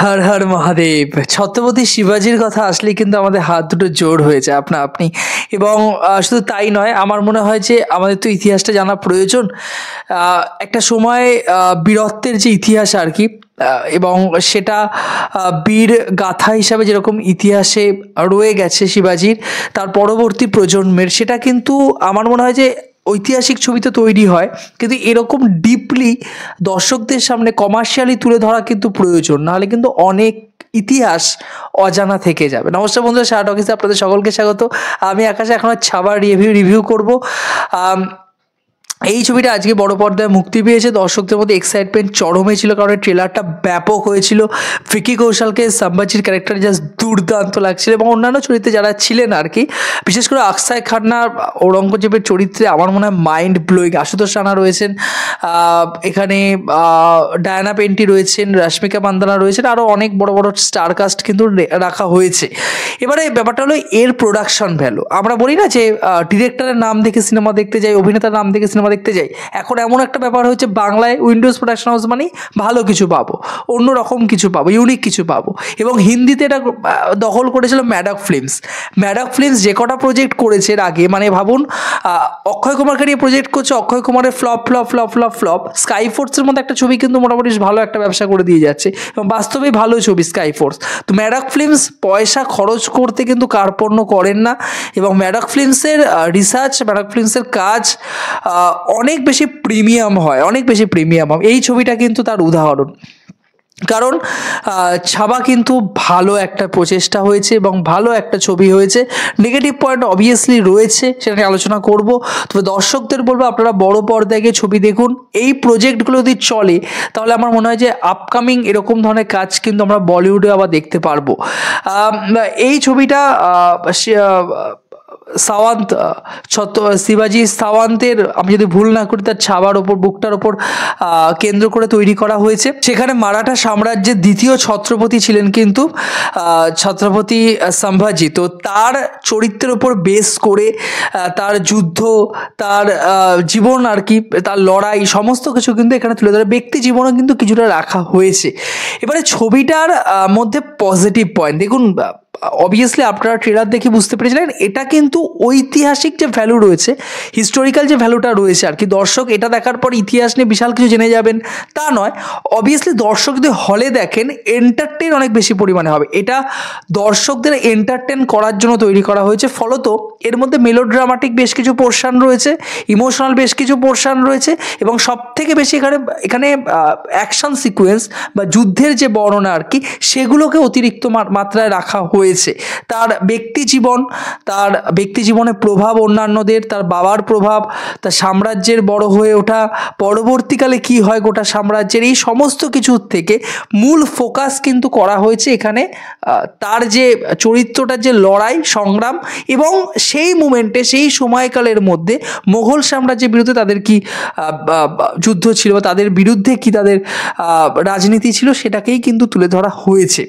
হর হর মহাদেব। ছত্রপতি শিবাজির কথা আসলেই কিন্তু আমাদের হাত দুটো জোড় হয়ে যায় আপনা আপনি। এবং শুধু তাই নয়, আমার মনে হয় যে আমাদের তো ইতিহাসটা জানা প্রয়োজন। একটা সময় বীরত্বের যে ইতিহাস আর কি, এবং সেটা বীর গাথা হিসাবে যেরকম ইতিহাসে রয়ে গেছে শিবাজির, তার পরবর্তী প্রজন্মের, সেটা কিন্তু আমার মনে হয় যে ঐতিহাসিক ছবি তো তৈরি হয়, কিন্তু এরকম ডিপলি দর্শকদের সামনে কমার্শিয়ালি তুলে ধরা কিন্তু প্রয়োজন, নাহলে কিন্তু অনেক ইতিহাস অজানা থেকে যাবে। নমস্কার বন্ধুরা, শাহ টকিজে আপনাদের সকলকে স্বাগত। আমি আকাশে এখন ছাবার রিভিউ করব। এই ছবিটা আজকে বড় পর্দায় মুক্তি পেয়েছে। দর্শকদের মধ্যে এক্সাইটমেন্ট চরমে ছিল, কারণ ট্রেলারটা ব্যাপক হয়েছিল। ভিকি কৌশলকে সম্ভাজির ক্যারেক্টার জাস্ট দুর্দান্ত লাগছিল, এবং অন্যান্য চরিত্রে যারা ছিলেন আর কি, বিশেষ করে অক্ষয় খান্না ঔরঙ্গজেবের চরিত্রে আমার মনে হয় মাইন্ড ব্লোয়িং। আশুতোষ রানা রয়েছেন এখানে, ডায়ানা পেন্টি রয়েছেন, রশ্মিকা মান্দানা রয়েছেন, আরও অনেক বড় বড় স্টার কাস্ট কিন্তু রাখা হয়েছে। এবারে ব্যাপারটা হলো এর প্রোডাকশন ভ্যালু। আমরা বলি না যে ডিরেক্টরের নাম দেখে সিনেমা দেখতে যাই, অভিনেতার নাম দেখে সিনেমা দেখতে যাই। এখন এমন একটা ব্যাপার হচ্ছে, বাংলায় উইন্ডোজ প্রোডাকশন হাউস মানেই ভালো কিছু পাবো, অন্যরকম কিছু পাবো, ইউনিক কিছু পাবো। এবং হিন্দিতে এটা দখল করেছিল ম্যাডক ফিল্মস। ম্যাডক ফিল্মস যে কটা প্রজেক্ট করেছে এর আগে, মানে ভাবুন, অক্ষয় কুমারকে নিয়ে প্রজেক্ট করছে, অক্ষয় কুমারের flop flop flop flop flop. Sky ফোর্সের মতো একটা ছবি কিন্তু মোটামুটি ভালো একটা ব্যবসা করে দিয়ে যাচ্ছে, এবং বাস্তবেই ভালো ছবি স্কাই ফোর্স। তো ম্যাডক ফিল্মস পয়সা খরচ করতে কিন্তু কার্পণ্য করেন না, এবং ম্যাডক ফিল্মসের রিসার্চ, ম্যাডক ফিল্মসের কাজ অনেক বেশি প্রিমিয়াম হয়, অনেক বেশি প্রিমিয়াম হয়। এই ছবিটা কিন্তু তার উদাহরণ। কারণ ছাবা কিন্তু ভালো একটা প্রচেষ্টা হয়েছে এবং ভালো একটা ছবি হয়েছে। নেগেটিভ পয়েন্ট অবভিয়াসলি রয়েছে, সেটা নিয়ে আলোচনা করব। তবে দর্শকদের বলবো, আপনারা বড় পর্দায় গিয়ে ছবি দেখুন। এই প্রজেক্টগুলো যদি চলে, তাহলে আমার মনে হয় যে আপকামিং এরকম ধরনের কাজ কিন্তু আমরা বলিউডে আবার দেখতে পারবো। এই ছবিটা সাওয়ান্ত, শিবাজি সাওয়ান্তের, আমি যদি ভুল না করি, তার ছাবার ওপর, বুকটার ওপর কেন্দ্র করে তৈরি করা হয়েছে। সেখানে মারাঠা সাম্রাজ্যের দ্বিতীয় ছত্রপতি ছিলেন কিন্তু ছত্রপতি সম্ভাজি। তো তার চরিত্রের ওপর বেস করে তার যুদ্ধ, তার জীবন আর কি, তার লড়াই, সমস্ত কিছু কিন্তু এখানে তুলে ধরে। ব্যক্তি জীবনও কিন্তু কিছুটা রাখা হয়েছে। এবারে ছবিটার মধ্যে পজিটিভ পয়েন্ট দেখুন। অবভিয়াসলি আপনারা ট্রেলার দেখে বুঝতে পেরেছিলেন, এটা কিন্তু ঐতিহাসিক যে ভ্যালু রয়েছে, হিস্টোরিক্যাল যে ভ্যালুটা রয়েছে আর কি। দর্শক এটা দেখার পর ইতিহাস নিয়ে বিশাল কিছু জেনে যাবেন তা নয়। অবভিয়াসলি দর্শক যদি হলে দেখেন, এন্টারটেন অনেক বেশি পরিমাণে হবে। এটা দর্শকদের এন্টারটেন করার জন্য তৈরি করা হয়েছে। ফলত এর মধ্যে মেলোড্রামাটিক বেশ কিছু পোর্শন রয়েছে, ইমোশনাল বেশ কিছু পোর্শন রয়েছে, এবং সব থেকে বেশি এখানে অ্যাকশন সিকোয়েন্স বা যুদ্ধের যে বর্ণনা আর কি, সেগুলোকে অতিরিক্ত মাত্রায় রাখা হয়েছে। তার ব্যক্তি জীবন, তার ব্যক্তি জীবনের প্রভাব অন্যান্যদের, তার বাবার প্রভাব, তার সাম্রাজ্যের বড় হয়ে ওঠা, পরবর্তীকালে কি হয় গোটা সাম্রাজ্যের, এই সমস্ত কিছুর থেকে মূল ফোকাস কিন্তু করা হয়েছে এখানে তার যে চরিত্রটার যে লড়াই সংগ্রাম, এবং সেই মুমেন্টে, সেই সময়কালের মধ্যে মোগল সাম্রাজ্যের বিরুদ্ধে তাদের কি যুদ্ধ ছিল, তাদের বিরুদ্ধে কি তাদের রাজনীতি ছিল, সেটাকেই কিন্তু তুলে ধরা হয়েছে।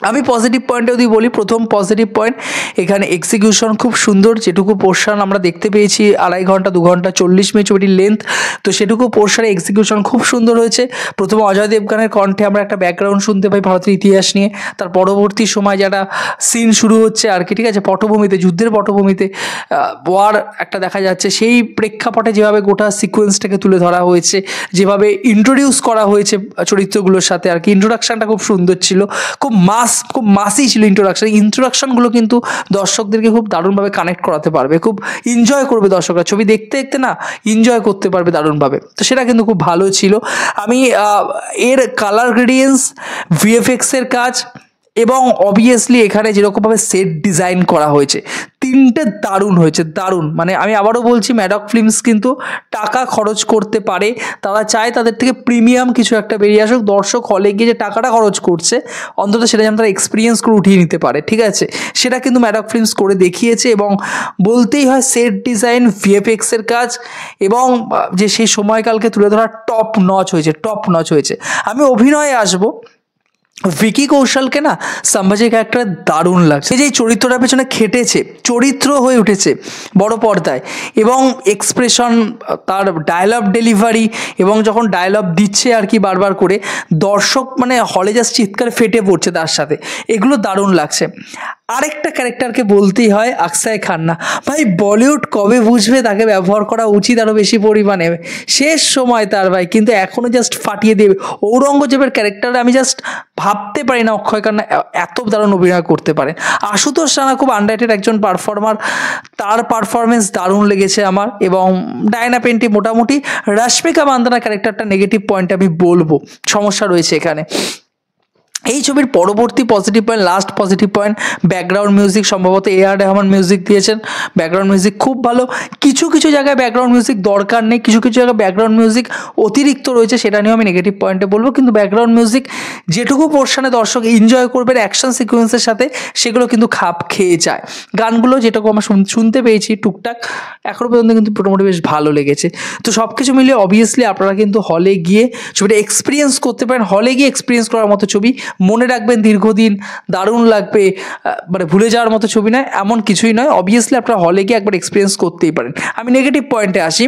আমি পজিটিভ পয়েন্টে যদি বলি, প্রথম পজিটিভ পয়েন্ট, এখানে এক্সিকিউশন খুব সুন্দর। যেটুকু পোর্শন আমরা দেখতে পেয়েছি, 2.5 ঘন্টা 2 ঘন্টা 40 মিনিট ছবিটির লেন্থ, তো সেটুকু পোর্শনে এক্সিকিউশন খুব সুন্দর হয়েছে। প্রথমে অজয় দেবগানের কণ্ঠে আমরা একটা ব্যাকগ্রাউন্ড শুনতে পাই ভারতের ইতিহাস নিয়ে। তার পরবর্তী সময় যারা সিন শুরু হচ্ছে আর কি, ঠিক আছে, পটভূমিতে, যুদ্ধের পটভূমিতে ওয়ার একটা দেখা যাচ্ছে, সেই প্রেক্ষাপটে যেভাবে গোটা সিকোয়েন্সটাকে তুলে ধরা হয়েছে, যেভাবে ইন্ট্রোডিউস করা হয়েছে চরিত্রগুলোর সাথে আর কি, ইন্ট্রোডাকশনটা খুব সুন্দর ছিল, খুব মাসই ছিল ইন্ট্রোডাকশনগুলো কিন্তু দর্শকদেরকে খুব দারুণভাবে কানেক্ট করাতে পারবে, খুব এনজয় করবে দর্শকরা, ছবি দেখতে দেখতে না এনজয় করতে পারবে দারুণভাবে। তো সেটা কিন্তু খুব ভালো ছিল। আমি এর কালার গ্রেডিয়েন্টস, ভিএফএক্সের কাজ, এবং অবভিয়াসলি এখানে যেরকমভাবে সেট ডিজাইন করা হয়েছে, তিনটে দারুণ হয়েছে, দারুণ। মানে আমি আবারও বলছি, ম্যাডক ফিল্মস কিন্তু টাকা খরচ করতে পারে। তারা চায় তাদের থেকে প্রিমিয়াম কিছু একটা বেরিয়ে আসুক, দর্শক হলে গিয়ে যে টাকাটা খরচ করছে, অন্তত সেটা যেন তারা এক্সপিরিয়েন্স করে উঠিয়ে নিতে পারে, ঠিক আছে। সেটা কিন্তু ম্যাডক ফিল্মস করে দেখিয়েছে, এবং বলতেই হয় সেট ডিজাইন, ভিএফএক্সের কাজ, এবং যে সেই সময়কালকে তুলে ধরা টপ নচ হয়েছে, টপ নচ হয়েছে। আমি অভিনয়ে আসবো। ভিকি কৌশলকে না সম্ভাজি ক্যারেক্টার দারুণ লাগছে, যে এই চরিত্রটার পেছনে খেটেছে, চরিত্র হয়ে উঠেছে বড় পর্দায়, এবং এক্সপ্রেশন, তার ডায়লগ ডেলিভারি, এবং যখন ডায়লগ দিচ্ছে আর কি বারবার করে, দর্শক মানে হলে জাস্ট চিৎকার ফেটে পড়ছে তার সাথে, এগুলো দারুণ লাগছে। আরেকটা ক্যারেক্টারকে বলতেই হয় আকসাই খান্না, ভাই বলিউড কবে বুঝবে তাকে ব্যবহার করা উচিত আরও বেশি পরিমাণে, শেষ সময় তার ভাই, কিন্তু এখনও জাস্ট ফাটিয়ে দেবে। ঔরঙ্গজেবের ক্যারেক্টার আমি জাস্ট ভাবতে পারি না অক্ষয় খান্না এত দারুণ অভিনয় করতে পারে। আশুতোষ রানা খুব আন্ডাররেটেড একজন পারফর্মার, তার পারফরমেন্স দারুণ লেগেছে আমার, এবং ডায়না পেন্টি মোটামুটি। রশ্মিকা মান্দানা ক্যারেক্টারটা নেগেটিভ পয়েন্ট আমি বলবো, সমস্যা রয়েছে এখানে। এই ছবির পরবর্তী positive point, last positive point, background music, সম্ভবত A.R. রহমান মিউজিক দিয়েছেন, ব্যাকগ্রাউন্ড মিউজিক খুব ভালো। কিছু কিছু জায়গায় ব্যাকগ্রাউন্ড মিউজিক দরকার নেই, কিছু কিছু জায়গায় ব্যাকগ্রাউন্ড মিউজিক অতিরিক্ত রয়েছে, সেটা নিয়েও আমি নেগেটিভ পয়েন্টে বলবো। কিন্তু ব্যাকগ্রাউন্ড মিউজিক যেটুকু পোর্শনে দর্শক এনজয় করবেন অ্যাকশন সিকোয়েন্সের সাথে, সেগুলো কিন্তু খাপ খেয়ে যায়। গানগুলো যেটুকু আমরা শুনতে পেয়েছি টুকটাক, এখনও পর্যন্ত কিন্তু মোটামুটি বেশ ভালো লেগেছে। তো সব কিছু মিলিয়ে অবভিয়াসলি আপনারা কিন্তু হলে গিয়ে ছবিটা এক্সপিরিয়েন্স করতে পারেন, হলে গিয়ে এক্সপিরিয়েন্স করার মতো ছবি, মনে রাখবেন দীর্ঘদিন, দারুণ লাগবে, মানে ভুলে যাওয়ার মতো ছবি নয়, এমন কিছুই নয়। অবভিয়াসলি আপনারা হলে গিয়ে একবার এক্সপিরিয়েন্স করতেই পারেন। আমি নেগেটিভ পয়েন্টে আসি।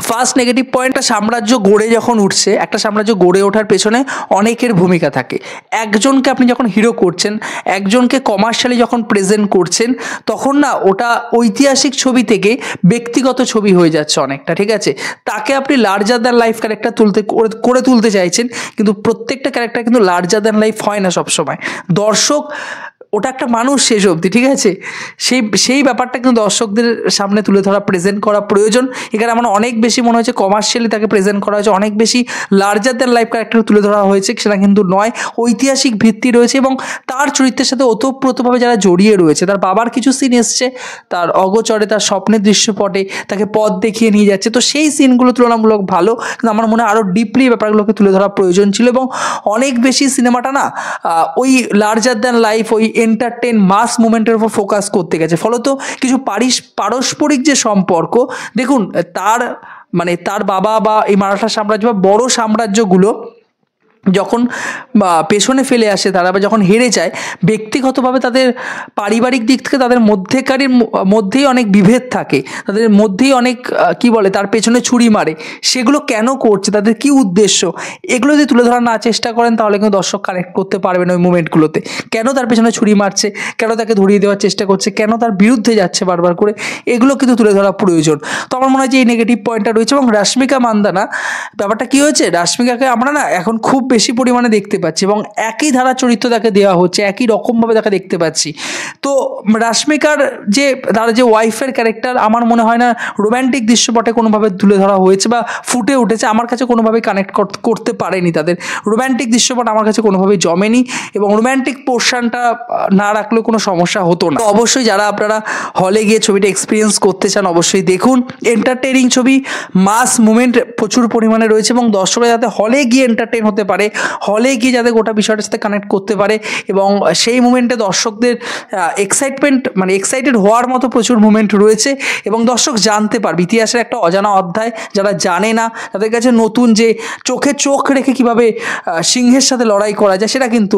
ফার্স্ট নেগেটিভ পয়েন্টটা, সাম্রাজ্য গড়ে যখন উঠছে, একটা সাম্রাজ্য গড়ে ওঠার পেছনে অনেকের ভূমিকা থাকে। একজনকে আপনি যখন হিরো করছেন, একজনকে কমার্শিয়ালি যখন প্রেজেন্ট করছেন, তখন না ওটা ঐতিহাসিক ছবি থেকে ব্যক্তিগত ছবি হয়ে যাচ্ছে অনেকটা, ঠিক আছে? তাকে আপনি লার্জার দ্যান লাইফ ক্যারেক্টার করে তুলতে চাইছেন, কিন্তু প্রত্যেকটা ক্যারেক্টার কিন্তু লার্জার দ্যান লাইফ হয় না সবসময়। দর্শক, ওটা একটা মানুষ শেষ অবধি, ঠিক আছে? সেই ব্যাপারটা কিন্তু দর্শকদের সামনে তুলে ধরা, প্রেজেন্ট করা প্রয়োজন। এখানে আমার অনেক বেশি মনে হয়েছে কমার্শিয়ালি তাকে প্রেজেন্ট করা হয়েছে, অনেক বেশি লার্জার দ্যান লাইফ ক্যারেক্টার তুলে ধরা হয়েছে, সেটা কিন্তু নয়। ঐতিহাসিক ভিত্তি রয়েছে, এবং তার চরিত্রের সাথে ওতপ্রোতভাবে যারা জড়িয়ে রয়েছে, তার বাবার কিছু সিন এসছে, তার অগোচরে, তার স্বপ্নের দৃশ্যপটে তাকে পথ দেখিয়ে নিয়ে যাচ্ছে, তো সেই সিনগুলো তুলনামূলক ভালো। কিন্তু আমার মনে হয় আরও ডিপলি ব্যাপারগুলোকে তুলে ধরা প্রয়োজন ছিল, এবং অনেক বেশি সিনেমাটা না ওই লার্জার দ্যান লাইফ, ওই এন্টারটেন মাস মুভমেন্টের উপর ফোকাস করতে গেছে। ফলত কিছু পারস্পরিক যে সম্পর্ক, দেখুন তার বাবা বা এই মারাঠা সাম্রাজ্য বা বড় সাম্রাজ্যগুলো যখন পেছনে ফেলে আসে, তারা বা যখন হেরে যায়, ব্যক্তিগতভাবে তাদের পারিবারিক দিক থেকে তাদের মধ্যেই অনেক বিভেদ থাকে, তাদের মধ্যেই অনেক কি বলে, তার পেছনে ছুরি মারে। সেগুলো কেন করছে, তাদের কি উদ্দেশ্য, এগুলো যদি তুলে ধরার না চেষ্টা করেন, তাহলে কিন্তু দর্শক কানেক্ট করতে পারবে না ওই মুভমেন্টগুলোতে। কেন তার পেছনে ছুরি মারছে, কেন তাকে ধরিয়ে দেওয়ার চেষ্টা করছে, কেন তার বিরুদ্ধে যাচ্ছে বারবার করে, এগুলো কিন্তু তুলে ধরা প্রয়োজন। তো আমার মনে হয় যে এই নেগেটিভ পয়েন্টটা রয়েছে। এবং রশ্মিকা মান্দানা, ব্যাপারটা কী হয়েছে, রশ্মিকাকে আমরা না এখন খুব বেশি পরিমাণে দেখতে পাচ্ছি, এবং একই ধারা চরিত্র তাকে দেওয়া হচ্ছে, একই রকমভাবে তাকে দেখতে পাচ্ছি। তো রশ্মিকার তার যে ওয়াইফের ক্যারেক্টার, আমার মনে হয় না রোম্যান্টিক দৃশ্যপটে কোনোভাবে তুলে ধরা হয়েছে বা ফুটে উঠেছে, আমার কাছে কোনোভাবেই কানেক্ট করতে পারেনি। তাদের রোম্যান্টিক দৃশ্যপট আমার কাছে কোনোভাবেই জমেনি, এবং রোম্যান্টিক পোর্শনটা না রাখলেও কোনো সমস্যা হতো না। অবশ্যই যারা আপনারা হলে গিয়ে ছবিটা এক্সপিরিয়েন্স করতে চান, অবশ্যই দেখুন। এন্টারটেইনিং ছবি, মাস মুভমেন্ট প্রচুর পরিমাণে রয়েছে, এবং দর্শকরা যাতে হলে গিয়ে এন্টারটেইন হতে পারে, হলে গিয়ে যাতে গোটা বিষয়টার সাথে কানেক্ট করতে পারে, এবং সেই মুভমেন্টে দর্শকদের এক্সাইটেড হওয়ার মতো প্রচুর মুভমেন্ট রয়েছে, এবং দর্শক জানতে পারবে ইতিহাসের একটা অজানা অধ্যায়। যারা জানে না, তাদের কাছে নতুন যে চোখে চোখ রেখে কীভাবে সিংহের সাথে লড়াই করা যায়, সেটা কিন্তু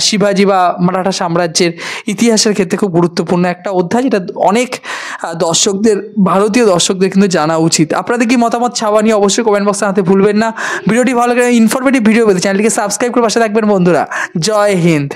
শিবাজি বা মারাঠা সাম্রাজ্যের ইতিহাসের ক্ষেত্রে খুব গুরুত্বপূর্ণ একটা অধ্যায়, যেটা অনেক ভারতীয় দর্শকদের কিন্তু জানা উচিত। আপনাদের কি মতামত ছাওয়া নিয়ে অবশ্যই কমেন্ট বক্সে জানাতে ভুলবেন না। ভিডিওটি ভালো করে ইনফরমেটিভ ভিডিও পেতে চ্যানেলটিকে সাবস্ক্রাইব করে পাশে থাকবেন বন্ধুরা। জয় হিন্দ।